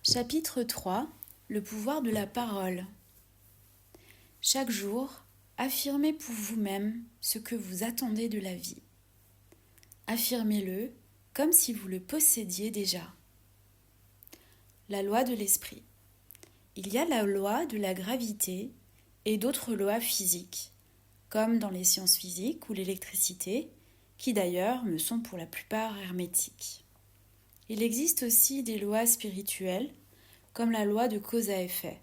Chapitre 3. Le pouvoir de la parole. Chaque jour, affirmez pour vous-même ce que vous attendez de la vie. Affirmez-le comme si vous le possédiez déjà. La loi de l'esprit. Il y a la loi de la gravité et d'autres lois physiques, comme dans les sciences physiques ou l'électricité, qui d'ailleurs me sont pour la plupart hermétiques. Il existe aussi des lois spirituelles, comme la loi de cause à effet.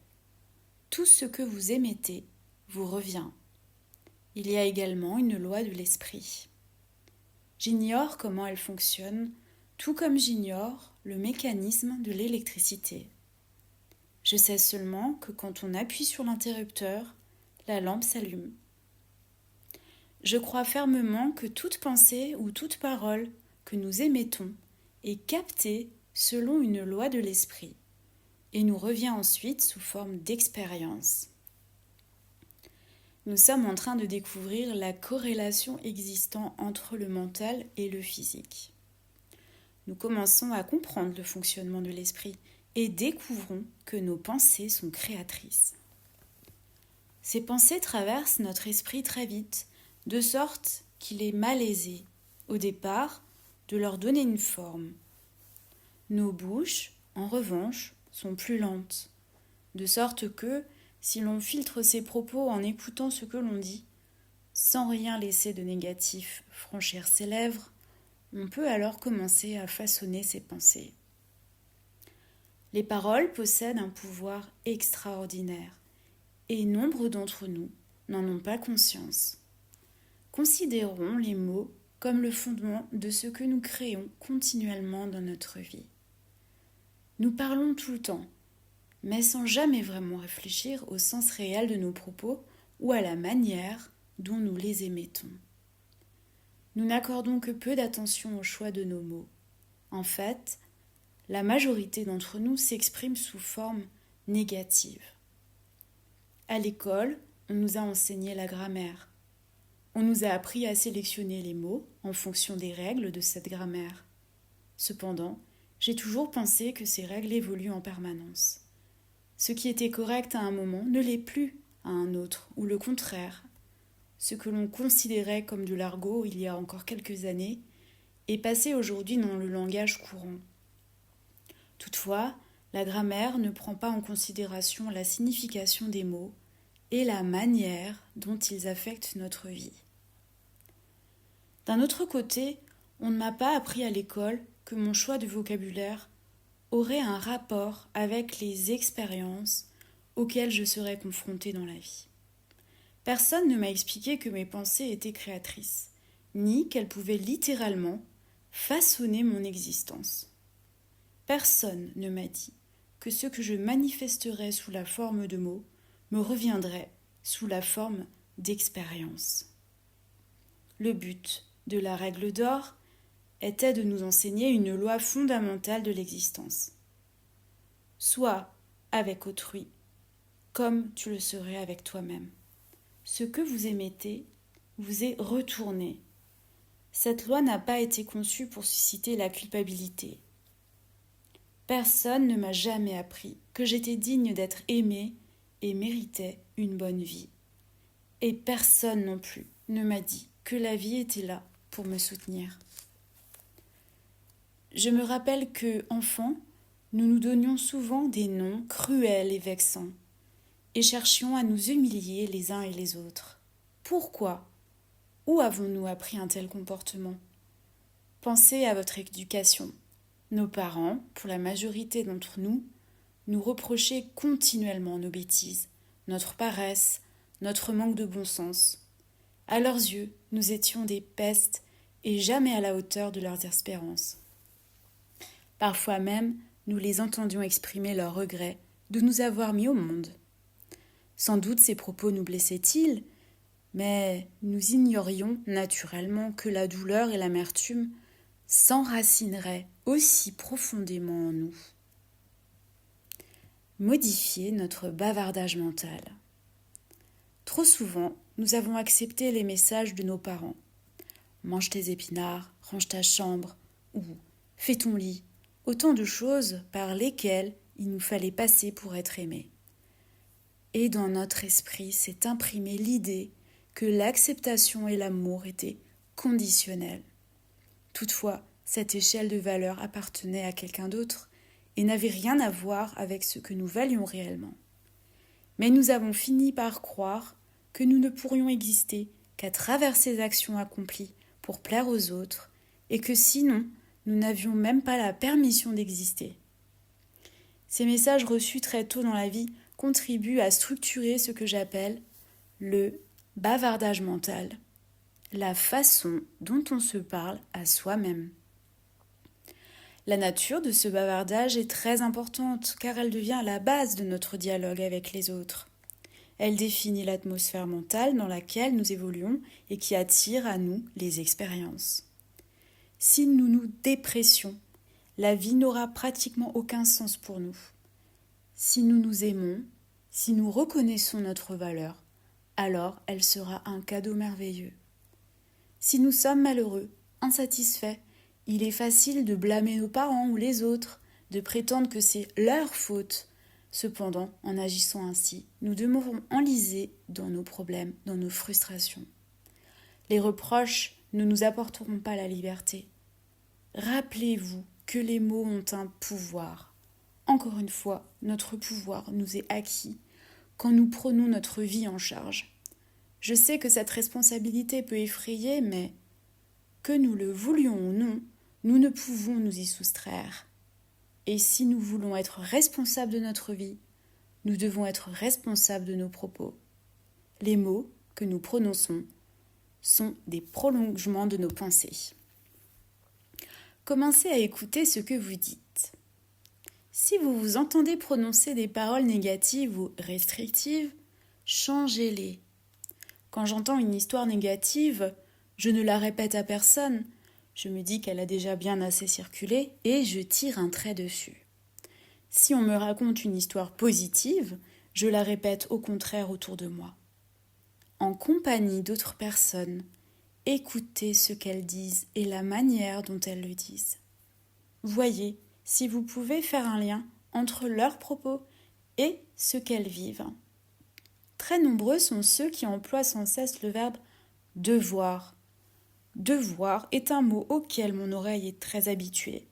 Tout ce que vous émettez vous revient. Il y a également une loi de l'esprit. J'ignore comment elle fonctionne, tout comme j'ignore le mécanisme de l'électricité. Je sais seulement que quand on appuie sur l'interrupteur, la lampe s'allume. Je crois fermement que toute pensée ou toute parole que nous émettons est captée selon une loi de l'esprit et nous revient ensuite sous forme d'expérience. Nous sommes en train de découvrir la corrélation existant entre le mental et le physique. Nous commençons à comprendre le fonctionnement de l'esprit et découvrons que nos pensées sont créatrices. Ces pensées traversent notre esprit très vite, de sorte qu'il est malaisé, au départ, de leur donner une forme. Nos bouches, en revanche, sont plus lentes, de sorte que, si l'on filtre ses propos en écoutant ce que l'on dit, sans rien laisser de négatif franchir ses lèvres, on peut alors commencer à façonner ses pensées. Les paroles possèdent un pouvoir extraordinaire, et nombre d'entre nous n'en ont pas conscience. Considérons les mots comme le fondement de ce que nous créons continuellement dans notre vie. Nous parlons tout le temps, mais sans jamais vraiment réfléchir au sens réel de nos propos ou à la manière dont nous les émettons. Nous n'accordons que peu d'attention au choix de nos mots. En fait, la majorité d'entre nous s'exprime sous forme négative. À l'école, on nous a enseigné la grammaire. On nous a appris à sélectionner les mots en fonction des règles de cette grammaire. Cependant, j'ai toujours pensé que ces règles évoluent en permanence. Ce qui était correct à un moment ne l'est plus à un autre, ou le contraire. Ce que l'on considérait comme de l'argot il y a encore quelques années est passé aujourd'hui dans le langage courant. Toutefois, la grammaire ne prend pas en considération la signification des mots et la manière dont ils affectent notre vie. D'un autre côté, on ne m'a pas appris à l'école que mon choix de vocabulaire aurait un rapport avec les expériences auxquelles je serais confrontée dans la vie. Personne ne m'a expliqué que mes pensées étaient créatrices, ni qu'elles pouvaient littéralement façonner mon existence. Personne ne m'a dit que ce que je manifesterais sous la forme de mots me reviendrait sous la forme d'expérience. Le but de la règle d'or était de nous enseigner une loi fondamentale de l'existence. Sois avec autrui, comme tu le serais avec toi-même. Ce que vous émettez vous est retourné. Cette loi n'a pas été conçue pour susciter la culpabilité. Personne ne m'a jamais appris que j'étais digne d'être aimée et méritais une bonne vie. Et personne non plus ne m'a dit que la vie était là pour me soutenir. Je me rappelle que, enfant, nous nous donnions souvent des noms cruels et vexants, et cherchions à nous humilier les uns et les autres. Pourquoi ? Où avons-nous appris un tel comportement ? Pensez à votre éducation. Nos parents, pour la majorité d'entre nous, nous reprochaient continuellement nos bêtises, notre paresse, notre manque de bon sens. À leurs yeux, nous étions des pestes et jamais à la hauteur de leurs espérances. Parfois même, nous les entendions exprimer leur regret de nous avoir mis au monde. Sans doute ces propos nous blessaient-ils, mais nous ignorions naturellement que la douleur et l'amertume s'enracineraient aussi profondément en nous. Modifier notre bavardage mental. Trop souvent, nous avons accepté les messages de nos parents. Mange tes épinards, range ta chambre, ou fais ton lit. Autant de choses par lesquelles il nous fallait passer pour être aimés. Et dans notre esprit s'est imprimée l'idée que l'acceptation et l'amour étaient conditionnels. Toutefois, cette échelle de valeur appartenait à quelqu'un d'autre et n'avait rien à voir avec ce que nous valions réellement. Mais nous avons fini par croire que nous ne pourrions exister qu'à travers ces actions accomplies pour plaire aux autres et que sinon, nous n'avions même pas la permission d'exister. Ces messages reçus très tôt dans la vie contribuent à structurer ce que j'appelle le bavardage mental, la façon dont on se parle à soi-même. La nature de ce bavardage est très importante car elle devient la base de notre dialogue avec les autres. Elle définit l'atmosphère mentale dans laquelle nous évoluons et qui attire à nous les expériences. Si nous nous dépressions, la vie n'aura pratiquement aucun sens pour nous. Si nous nous aimons, si nous reconnaissons notre valeur, alors elle sera un cadeau merveilleux. Si nous sommes malheureux, insatisfaits, il est facile de blâmer nos parents ou les autres, de prétendre que c'est leur faute. Cependant, en agissant ainsi, nous demeurons enlisés dans nos problèmes, dans nos frustrations. Les reproches ne nous apporteront pas la liberté. Rappelez-vous que les mots ont un pouvoir. Encore une fois, notre pouvoir nous est acquis quand nous prenons notre vie en charge. Je sais que cette responsabilité peut effrayer, mais que nous le voulions ou non, nous ne pouvons nous y soustraire. Et si nous voulons être responsables de notre vie, nous devons être responsables de nos propos. Les mots que nous prononçons sont des prolongements de nos pensées. Commencez à écouter ce que vous dites. Si vous vous entendez prononcer des paroles négatives ou restrictives, changez-les. Quand j'entends une histoire négative, je ne la répète à personne. Je me dis qu'elle a déjà bien assez circulé et je tire un trait dessus. Si on me raconte une histoire positive, je la répète au contraire autour de moi. En compagnie d'autres personnes, écoutez ce qu'elles disent et la manière dont elles le disent. Voyez si vous pouvez faire un lien entre leurs propos et ce qu'elles vivent. Très nombreux sont ceux qui emploient sans cesse le verbe « devoir ». Devoir est un mot auquel mon oreille est très habituée.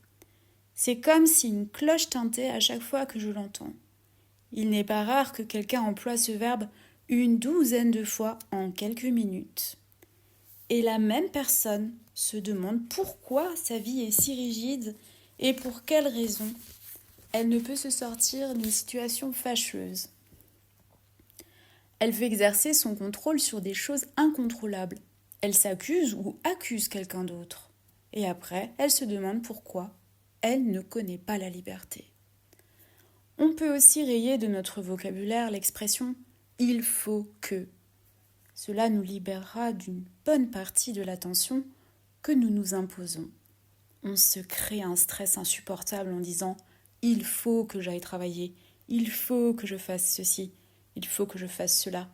C'est comme si une cloche tintait à chaque fois que je l'entends. Il n'est pas rare que quelqu'un emploie ce verbe une douzaine de fois en quelques minutes. Et la même personne se demande pourquoi sa vie est si rigide et pour quelle raison elle ne peut se sortir d'une situation fâcheuse. Elle veut exercer son contrôle sur des choses incontrôlables. Elle s'accuse ou accuse quelqu'un d'autre. Et après, elle se demande pourquoi elle ne connaît pas la liberté. On peut aussi rayer de notre vocabulaire l'expression « il faut que ». Cela nous libérera d'une bonne partie de la tension que nous nous imposons. On se crée un stress insupportable en disant « il faut que j'aille travailler, il faut que je fasse ceci, il faut que je fasse cela ».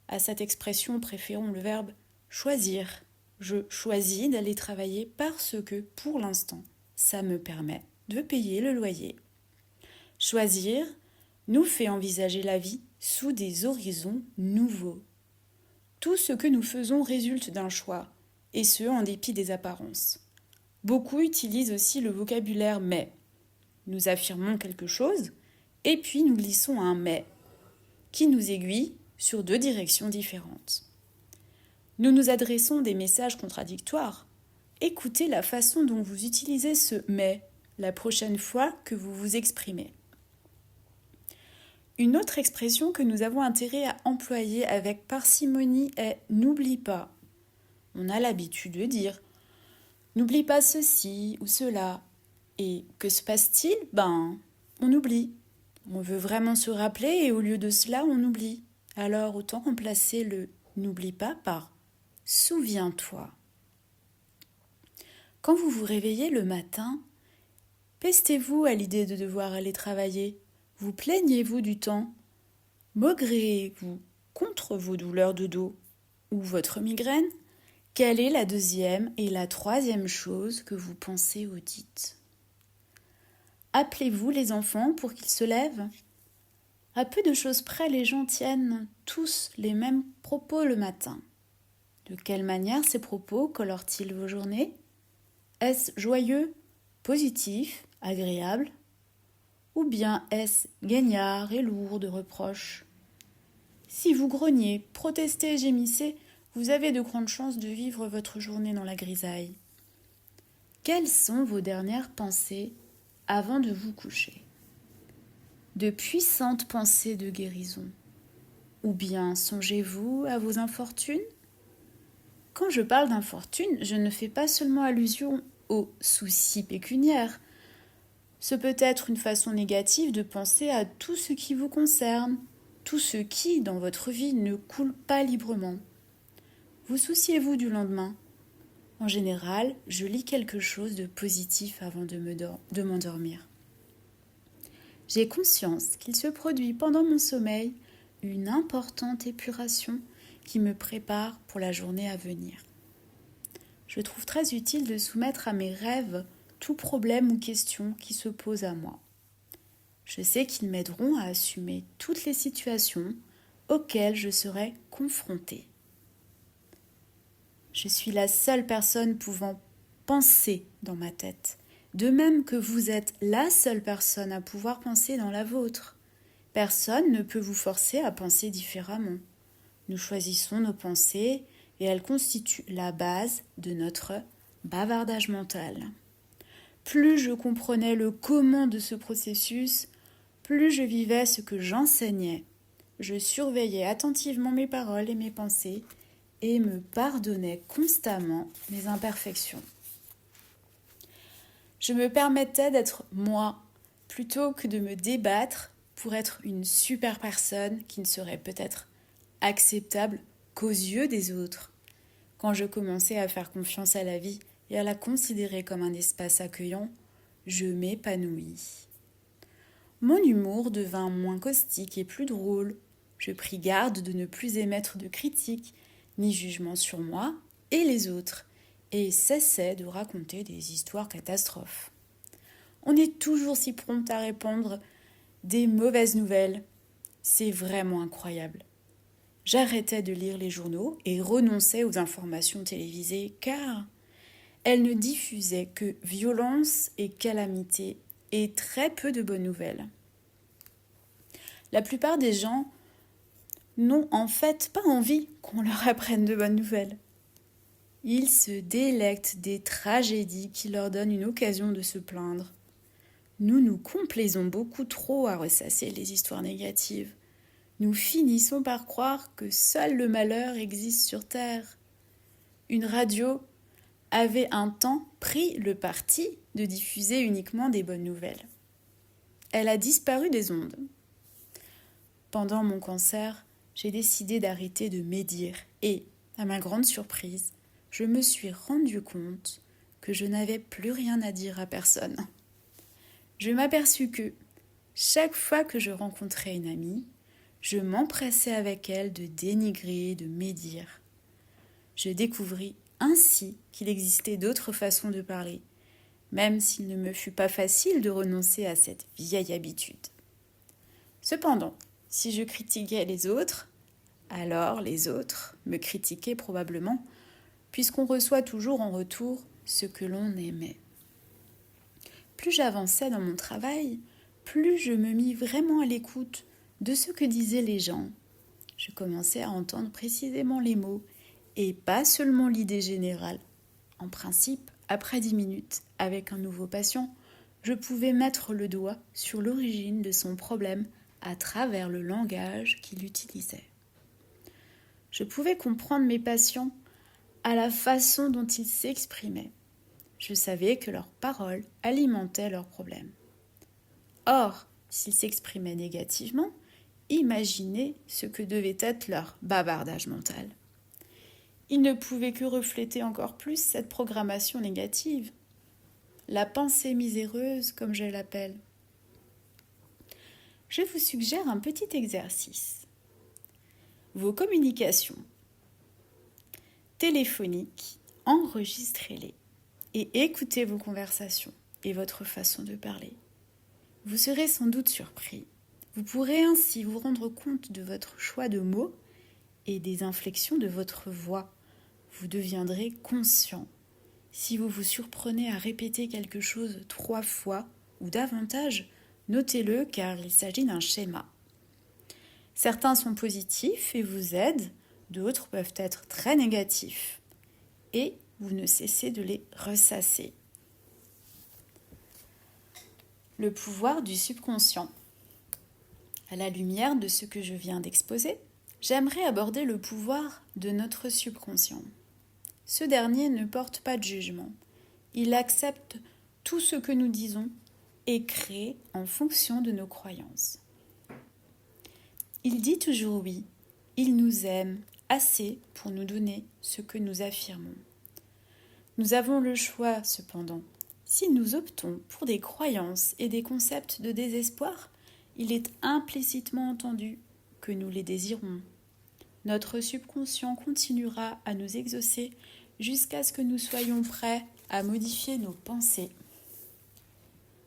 À cette expression, préférons le verbe « choisir ». Je choisis d'aller travailler parce que, pour l'instant, ça me permet de payer le loyer. Choisir nous fait envisager la vie sous des horizons nouveaux. Tout ce que nous faisons résulte d'un choix, et ce en dépit des apparences. Beaucoup utilisent aussi le vocabulaire « mais ». Nous affirmons quelque chose, et puis nous glissons un « mais » qui nous aiguille sur deux directions différentes. Nous nous adressons des messages contradictoires. Écoutez la façon dont vous utilisez ce « mais » la prochaine fois que vous vous exprimez. Une autre expression que nous avons intérêt à employer avec parcimonie est « n'oublie pas ». On a l'habitude de dire « n'oublie pas ceci ou cela ». Et que se passe-t-il ? On oublie. On veut vraiment se rappeler et au lieu de cela, on oublie. Alors autant remplacer le « n'oublie pas » par « souviens-toi ». Quand vous vous réveillez le matin, pestez-vous à l'idée de devoir aller travailler. Vous plaignez-vous du temps? Maugréez-vous contre vos douleurs de dos ou votre migraine? Quelle est la deuxième et la troisième chose que vous pensez ou dites? Appelez-vous les enfants pour qu'ils se lèvent? À peu de choses près, les gens tiennent tous les mêmes propos le matin. De quelle manière ces propos colorent-ils vos journées? Est-ce joyeux, positif, agréable? Ou bien est-ce gagnard et lourd de reproches? Si vous grognez, protestez, gémissez, vous avez de grandes chances de vivre votre journée dans la grisaille. Quelles sont vos dernières pensées avant de vous coucher? De puissantes pensées de guérison? Ou bien songez-vous à vos infortunes? Quand je parle d'infortune, je ne fais pas seulement allusion aux soucis pécuniaires. Ce peut être une façon négative de penser à tout ce qui vous concerne, tout ce qui, dans votre vie, ne coule pas librement. Vous souciez-vous du lendemain? En général, je lis quelque chose de positif avant de m'endormir. J'ai conscience qu'il se produit pendant mon sommeil une importante épuration qui me prépare pour la journée à venir. Je trouve très utile de soumettre à mes rêves tout problème ou question qui se pose à moi. Je sais qu'ils m'aideront à assumer toutes les situations auxquelles je serai confrontée. Je suis la seule personne pouvant penser dans ma tête, de même que vous êtes la seule personne à pouvoir penser dans la vôtre. Personne ne peut vous forcer à penser différemment. Nous choisissons nos pensées et elles constituent la base de notre bavardage mental. Plus je comprenais le comment de ce processus, plus je vivais ce que j'enseignais. Je surveillais attentivement mes paroles et mes pensées et me pardonnais constamment mes imperfections. Je me permettais d'être moi plutôt que de me débattre pour être une super personne qui ne serait peut-être acceptable qu'aux yeux des autres. Quand je commençais à faire confiance à la vie et à la considérer comme un espace accueillant, je m'épanouis. Mon humour devint moins caustique et plus drôle. Je pris garde de ne plus émettre de critiques ni jugement sur moi et les autres, et cessais de raconter des histoires catastrophes. On est toujours si prompt à répandre des mauvaises nouvelles. C'est vraiment incroyable. J'arrêtais de lire les journaux et renonçais aux informations télévisées car elles ne diffusaient que violence et calamité et très peu de bonnes nouvelles. La plupart des gens n'ont en fait pas envie qu'on leur apprenne de bonnes nouvelles. Ils se délectent des tragédies qui leur donnent une occasion de se plaindre. Nous nous complaisons beaucoup trop à ressasser les histoires négatives. Nous finissons par croire que seul le malheur existe sur Terre. Une radio avait un temps pris le parti de diffuser uniquement des bonnes nouvelles. Elle a disparu des ondes. Pendant mon cancer, j'ai décidé d'arrêter de médire et, à ma grande surprise, je me suis rendu compte que je n'avais plus rien à dire à personne. Je m'aperçus que, chaque fois que je rencontrais une amie, je m'empressais avec elle de dénigrer, de médire. Je découvris ainsi qu'il existait d'autres façons de parler, même s'il ne me fut pas facile de renoncer à cette vieille habitude. Cependant, si je critiquais les autres, alors les autres me critiquaient probablement, puisqu'on reçoit toujours en retour ce que l'on aimait. Plus j'avançais dans mon travail, plus je me mis vraiment à l'écoute de ce que disaient les gens. Je commençais à entendre précisément les mots et pas seulement l'idée générale. En principe, après 10 minutes, avec un nouveau patient, je pouvais mettre le doigt sur l'origine de son problème à travers le langage qu'il utilisait. Je pouvais comprendre mes patients à la façon dont ils s'exprimaient. Je savais que leurs paroles alimentaient leurs problèmes. Or, s'ils s'exprimaient négativement, imaginez ce que devait être leur bavardage mental. Ils ne pouvaient que refléter encore plus cette programmation négative, la pensée miséreuse comme je l'appelle. Je vous suggère un petit exercice. Vos communications téléphoniques, enregistrez-les et écoutez vos conversations et votre façon de parler. Vous serez sans doute surpris. Vous pourrez ainsi vous rendre compte de votre choix de mots et des inflexions de votre voix. Vous deviendrez conscient. Si vous vous surprenez à répéter quelque chose 3 fois ou davantage, notez-le car il s'agit d'un schéma. Certains sont positifs et vous aident, d'autres peuvent être très négatifs. Et vous ne cessez de les ressasser. Le pouvoir du subconscient. À la lumière de ce que je viens d'exposer, j'aimerais aborder le pouvoir de notre subconscient. Ce dernier ne porte pas de jugement. Il accepte tout ce que nous disons et crée en fonction de nos croyances. Il dit toujours oui. Il nous aime assez pour nous donner ce que nous affirmons. Nous avons le choix, cependant. Si nous optons pour des croyances et des concepts de désespoir, il est implicitement entendu que nous les désirons. Notre subconscient continuera à nous exaucer jusqu'à ce que nous soyons prêts à modifier nos pensées,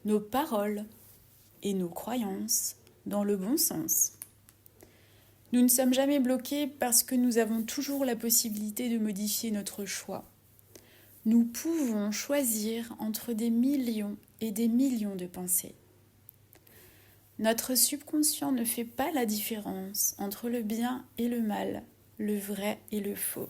nos paroles et nos croyances dans le bon sens. Nous ne sommes jamais bloqués parce que nous avons toujours la possibilité de modifier notre choix. Nous pouvons choisir entre des millions et des millions de pensées. Notre subconscient ne fait pas la différence entre le bien et le mal, le vrai et le faux.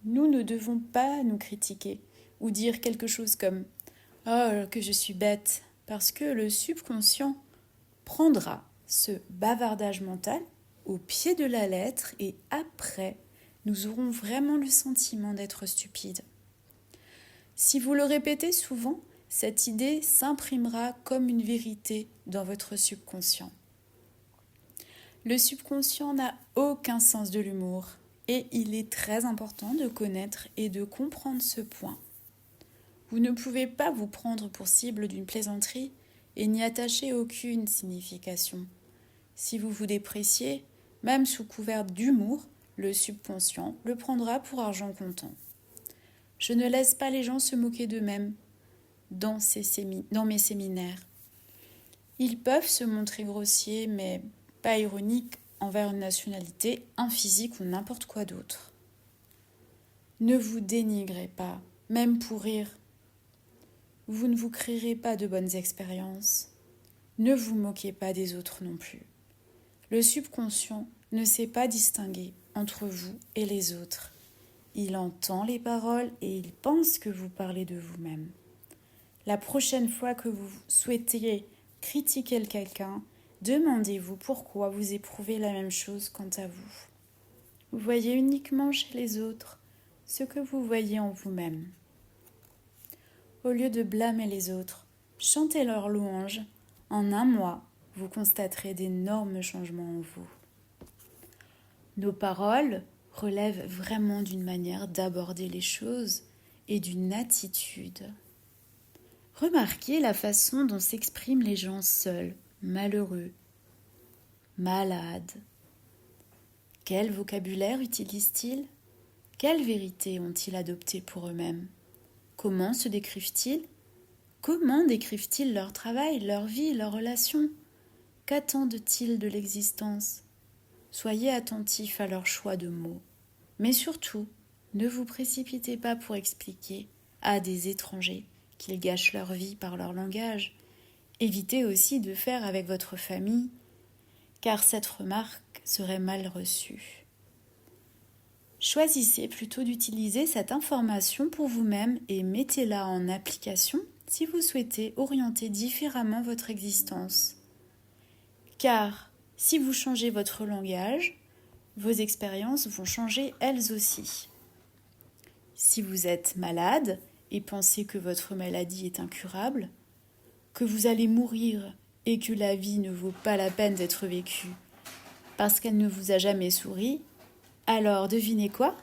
Nous ne devons pas nous critiquer ou dire quelque chose comme « Oh, que je suis bête !» parce que le subconscient prendra ce bavardage mental au pied de la lettre et après, nous aurons vraiment le sentiment d'être stupides. Si vous le répétez souvent, cette idée s'imprimera comme une vérité dans votre subconscient. Le subconscient n'a aucun sens de l'humour et il est très important de connaître et de comprendre ce point. Vous ne pouvez pas vous prendre pour cible d'une plaisanterie et n'y attacher aucune signification. Si vous vous dépréciez, même sous couvert d'humour, le subconscient le prendra pour argent comptant. Je ne laisse pas les gens se moquer d'eux-mêmes dans mes séminaires. Ils peuvent se montrer grossiers, mais pas ironiques envers une nationalité, un physique ou n'importe quoi d'autre. Ne vous dénigrez pas, même pour rire. Vous ne vous créerez pas de bonnes expériences. Ne vous moquez pas des autres non plus. Le subconscient ne sait pas distinguer entre vous et les autres. Il entend les paroles et il pense que vous parlez de vous-même. La prochaine fois que vous souhaitez critiquer quelqu'un, demandez-vous pourquoi vous éprouvez la même chose quant à vous. Vous voyez uniquement chez les autres ce que vous voyez en vous-même. Au lieu de blâmer les autres, chantez leurs louanges. En un mois, vous constaterez d'énormes changements en vous. Nos paroles relèvent vraiment d'une manière d'aborder les choses et d'une attitude. Remarquez la façon dont s'expriment les gens seuls, malheureux, malades. Quel vocabulaire utilisent-ils ? Quelle vérité ont-ils adoptée pour eux-mêmes ? Comment se décrivent-ils ? Comment décrivent-ils leur travail, leur vie, leurs relations ? Qu'attendent-ils de l'existence ? Soyez attentifs à leur choix de mots. Mais surtout, ne vous précipitez pas pour expliquer à des étrangers qu'ils gâchent leur vie par leur langage. Évitez aussi de faire avec votre famille, car cette remarque serait mal reçue. Choisissez plutôt d'utiliser cette information pour vous-même et mettez-la en application si vous souhaitez orienter différemment votre existence. Car si vous changez votre langage, vos expériences vont changer elles aussi. Si vous êtes malade et pensez que votre maladie est incurable, que vous allez mourir et que la vie ne vaut pas la peine d'être vécue parce qu'elle ne vous a jamais souri, alors devinez quoi ?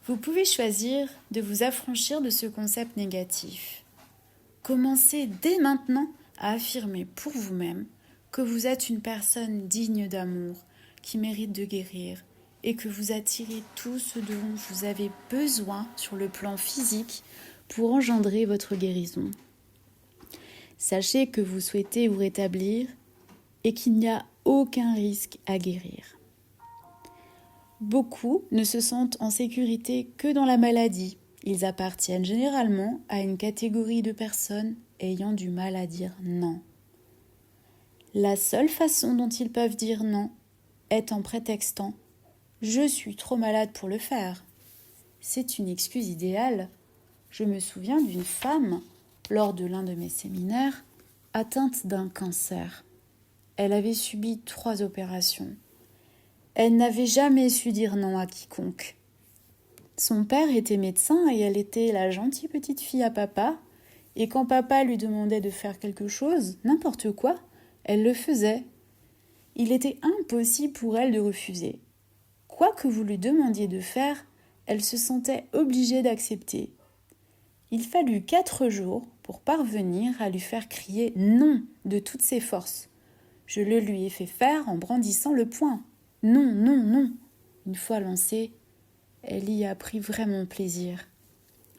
Vous pouvez choisir de vous affranchir de ce concept négatif. Commencez dès maintenant à affirmer pour vous-même que vous êtes une personne digne d'amour, qui mérite de guérir et que vous attirez tout ce dont vous avez besoin sur le plan physique pour engendrer votre guérison. Sachez que vous souhaitez vous rétablir et qu'il n'y a aucun risque à guérir. Beaucoup ne se sentent en sécurité que dans la maladie. Ils appartiennent généralement à une catégorie de personnes ayant du mal à dire non. La seule façon dont ils peuvent dire non est en prétextant « je suis trop malade pour le faire ». C'est une excuse idéale. Je me souviens d'une femme, lors de l'un de mes séminaires, atteinte d'un cancer. Elle avait subi 3 opérations. Elle n'avait jamais su dire non à quiconque. Son père était médecin et elle était la gentille petite fille à papa. Et quand papa lui demandait de faire quelque chose, n'importe quoi, elle le faisait. Il était impossible pour elle de refuser. Quoi que vous lui demandiez de faire, elle se sentait obligée d'accepter. Il fallut 4 jours pour parvenir à lui faire crier « non » de toutes ses forces. Je le lui ai fait faire en brandissant le poing. Non, non, non. Une fois lancée, elle y a pris vraiment plaisir.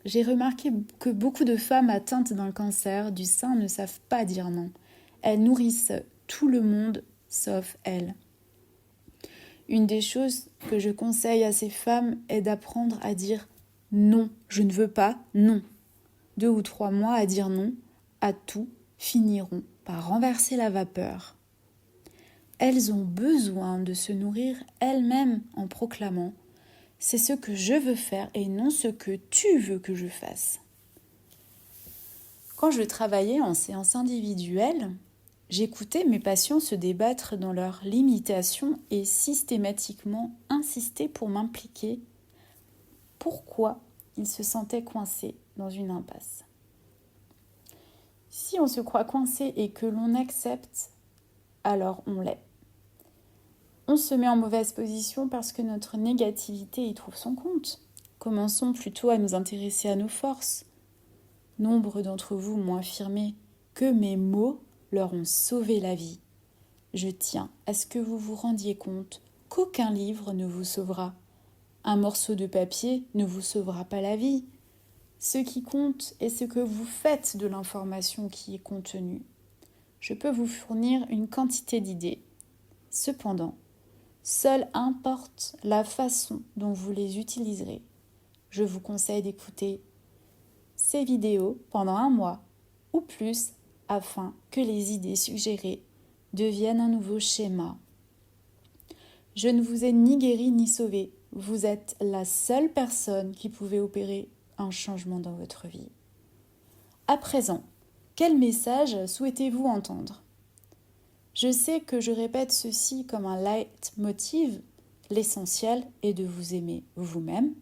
J'ai remarqué que beaucoup de femmes atteintes d'un cancer du sein ne savent pas dire non. Elles nourrissent tout le monde sauf elles. Une des choses que je conseille à ces femmes est d'apprendre à dire non, je ne veux pas, non. 2 ou 3 mois à dire non à tout finiront par renverser la vapeur. Elles ont besoin de se nourrir elles-mêmes en proclamant « c'est ce que je veux faire et non ce que tu veux que je fasse ». Quand je travaillais en séance individuelle, j'écoutais mes patients se débattre dans leurs limitations et systématiquement insister pour m'impliquer pourquoi ils se sentaient coincés dans une impasse. Si on se croit coincé et que l'on accepte, alors on l'est. On se met en mauvaise position parce que notre négativité y trouve son compte. Commençons plutôt à nous intéresser à nos forces. Nombre d'entre vous m'ont affirmé que mes mots leur ont sauvé la vie. Je tiens à ce que vous vous rendiez compte qu'aucun livre ne vous sauvera. Un morceau de papier ne vous sauvera pas la vie. Ce qui compte est ce que vous faites de l'information qui est contenue. Je peux vous fournir une quantité d'idées. Cependant, seule importe la façon dont vous les utiliserez. Je vous conseille d'écouter ces vidéos pendant 1 mois ou plus afin que les idées suggérées deviennent un nouveau schéma. Je ne vous ai ni guéri ni sauvé. Vous êtes la seule personne qui pouvait opérer un changement dans votre vie. À présent, quel message souhaitez-vous entendre ? Je sais que je répète ceci comme un leitmotiv. L'essentiel est de vous aimer vous-même,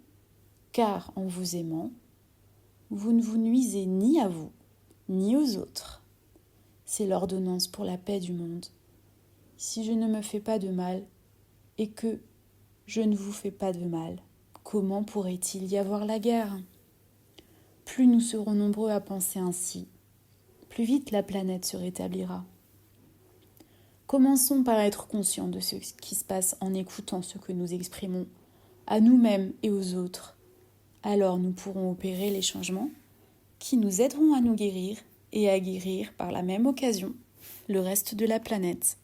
car en vous aimant, vous ne vous nuisez ni à vous, ni aux autres. C'est l'ordonnance pour la paix du monde. Si je ne me fais pas de mal et que je ne vous fais pas de mal, comment pourrait-il y avoir la guerre ? Plus nous serons nombreux à penser ainsi, plus vite la planète se rétablira. Commençons par être conscients de ce qui se passe en écoutant ce que nous exprimons à nous-mêmes et aux autres. Alors nous pourrons opérer les changements qui nous aideront à nous guérir et à guérir par la même occasion le reste de la planète.